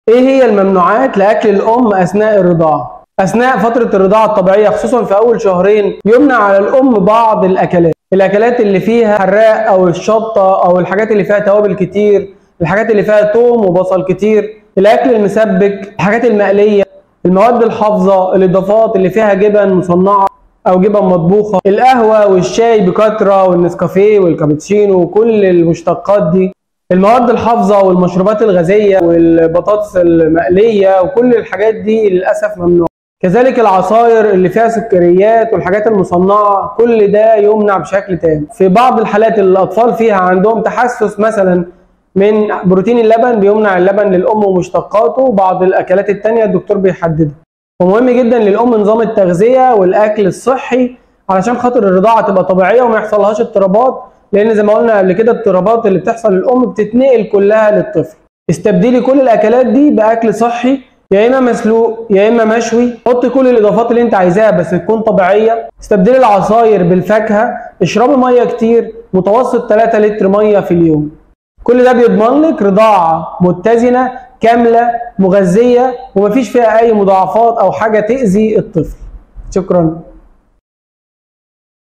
ايه هي الممنوعات لاكل الام اثناء الرضاعه؟ اثناء فتره الرضاعه الطبيعيه خصوصا في اول شهرين يمنع على الام بعض الاكلات اللي فيها حراق او الشطه او الحاجات اللي فيها توابل كتير، الحاجات اللي فيها توم وبصل كتير، الاكل المسبك، الحاجات المقليه، المواد الحافظه، الاضافات اللي فيها جبن مصنعه او جبن مطبوخه، القهوه والشاي بكثره والنسكافيه والكابتشينو وكل المشتقات دي، المواد الحافظه والمشروبات الغازيه والبطاطس المقليه وكل الحاجات دي للاسف ممنوعه. كذلك العصاير اللي فيها سكريات والحاجات المصنعه كل ده يمنع بشكل تام. في بعض الحالات اللي الاطفال فيها عندهم تحسس مثلا من بروتين اللبن بيمنع اللبن للام ومشتقاته، وبعض الاكلات الثانيه الدكتور بيحددها. ومهم جدا للام نظام التغذيه والاكل الصحي علشان خاطر الرضاعه تبقى طبيعيه وما يحصلهاش اضطرابات، لان زي ما قلنا قبل كده الاضطرابات اللي بتحصل للام بتتنقل كلها للطفل. استبدلي كل الاكلات دي باكل صحي، يا اما مسلوق يا اما مشوي، حطي كل الاضافات اللي انت عايزاها بس تكون طبيعيه. استبدلي العصاير بالفاكهه، اشربي ميه كتير، متوسط 3 لتر ميه في اليوم. كل ده بيضمن لك رضاعه متزنه كامله مغذيه ومفيش فيها اي مضاعفات او حاجه تاذي الطفل. شكرا.